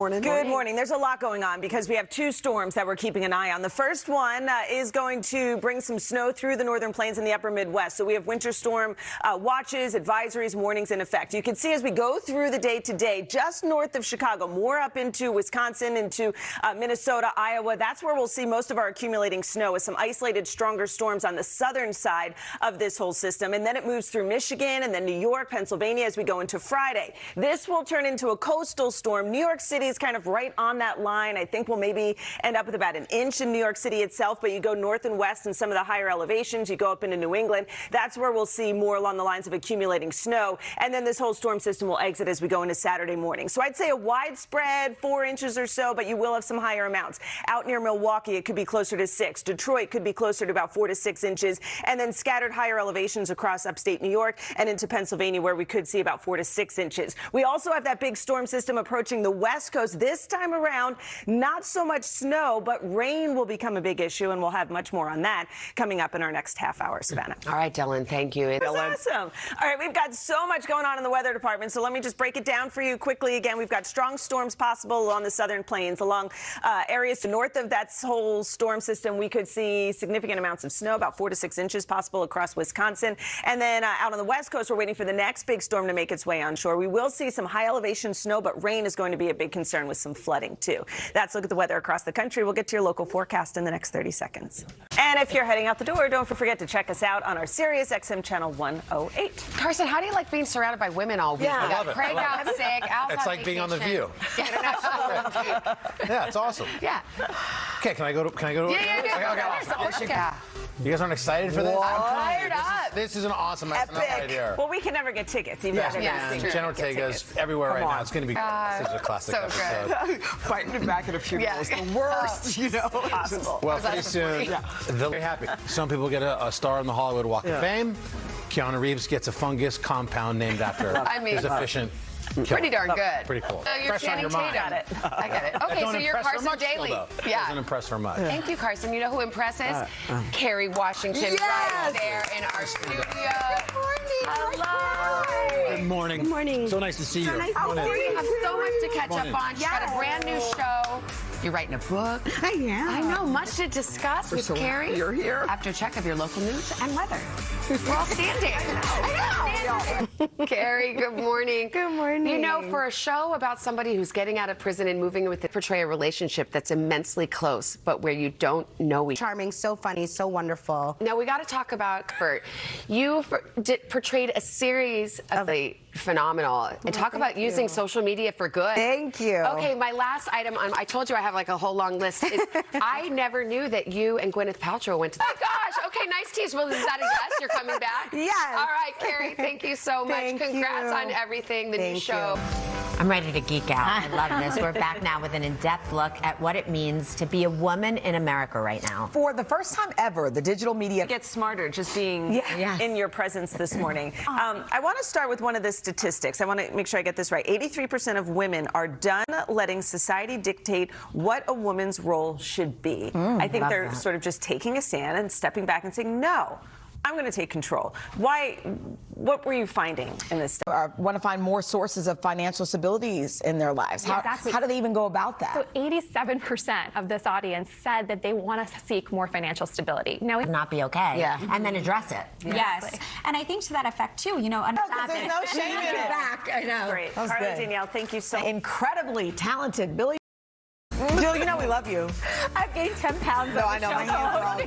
Good morning. There's a lot going on because we have two storms that we're keeping an eye on. The first one is going to bring some snow through the northern plains and the upper Midwest. So we have winter storm watches, advisories, warnings in effect. You can see as we go through the day today, just north of Chicago, more up into Wisconsin, into Minnesota, Iowa. That's where we'll see most of our accumulating snow with some isolated, stronger storms on the southern side of this whole system. And then it moves through Michigan and then New York, Pennsylvania as we go into Friday. This will turn into a coastal storm. New York City is kind of right on that line. I think we'll maybe end up with about an inch in New York City itself, but you go north and west in some of the higher elevations, you go up into New England, that's where we'll see more along the lines of accumulating snow. And then this whole storm system will exit as we go into Saturday morning. So I'd say a widespread 4 inches or so, but you will have some higher amounts. Out near Milwaukee, it could be closer to 6. Detroit could be closer to about 4 to 6 inches. And then scattered higher elevations across upstate New York and into Pennsylvania, where we could see about 4 to 6 inches. We also have that big storm system approaching the west coast. This time around, not so much snow, but rain will become a big issue, and we'll have much more on that coming up in our next half hour. Savannah. All right, Dylan, thank you. That's awesome. All right, we've got so much going on in the weather department, so let me just break it down for you quickly. Again, we've got strong storms possible along the southern plains, along areas to north of that whole storm system. We could see significant amounts of snow, about 4 to 6 inches possible across Wisconsin. And then out on the west coast, we're waiting for the next big storm to make its way onshore. We will see some high elevation snow, but rain is going to be a big concern with some flooding too. That's a look at the weather across the country. We'll get to your local forecast in the next 30 seconds. And if you're heading out the door, don't forget to check us out on our Sirius XM channel 108. Carson, how do you like being surrounded by women all week? Yeah. I love it. Craig out sick, Al's It's on like being on The vacation. View. Yeah, it's awesome. Yeah. Okay, can I go to? Yeah. You guys aren't excited for this? I'm fired up. This is an awesome episode right here. Well, we can never get tickets. Even if Yeah. Jen Ortega's everywhere right now. It's going to be this is a classic So episode. good. Fighting it back at a funeral is the worst, possible. Well, pretty soon, they'll be happy. Some people get a star on the Hollywood Walk of Fame. Keanu Reeves gets a fungus compound named after his efficient killer. Pretty darn good. Pretty cool. You're Fresh on your mind. Got it. I get it. Okay, so you're Carson Daly. Doesn't impress her much. Thank you, Carson. You know who impresses? Kerry Washington right there in our studio. Good morning. Hello. Good morning. Good morning. So nice to see you. Oh, you have so much to catch up on. She's got a brand new show. You're writing a book. I am. I know, much to discuss with Kerry. You're here. After a check of your local news and weather. We're all standing. I know. Kerry, good morning. Good morning. You know, for a show about somebody who's getting out of prison and moving with it, portray a relationship that's immensely close, but where you don't know each other. Charming, so funny, so wonderful. Now, we got to talk about Kurt. You portrayed a series of the phenomenal. And talk about using social media for good. Thank you. Okay, my last item, I told you I have like a whole long list. Is I never knew that you and Gwyneth Paltrow went to. Oh my gosh, okay, nice tease. Well, is that a yes? You're coming back? Yes. All right, Kerry, thank you so much. Thank Congrats you. on everything, the new show. I'm ready to geek out. I love this. We're back now with an in-depth look at what it means to be a woman in America right now. For the first time ever, the digital media Get smarter just being in your presence this morning. I want to start with one of the statistics. I want to make sure I get this right. 83% of women are done letting society dictate what a woman's role should be. I think they're sort of just taking a stand and stepping back and saying, no, I'm going to take control. Why? What were you finding in this? want to find more sources of financial stabilities in their lives. How do they even go about that? So 87% of this audience said that they want to seek more financial stability. Now, Not be okay. Yeah. And then address it. Yes, and I think to that effect too, you know, There's no shame in it. Back, I know. Great. That was Carly, good. Danielle, thank you so much. Incredibly talented Billy. Jill, you know we love you. I've gained 10 pounds. No, I know. My hands are all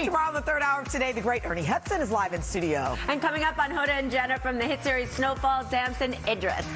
Tomorrow, in the third hour of Today, the great Ernie Hudson is live in studio. And coming up on Hoda and Jenna from the hit series Snowfall, Samson Idris.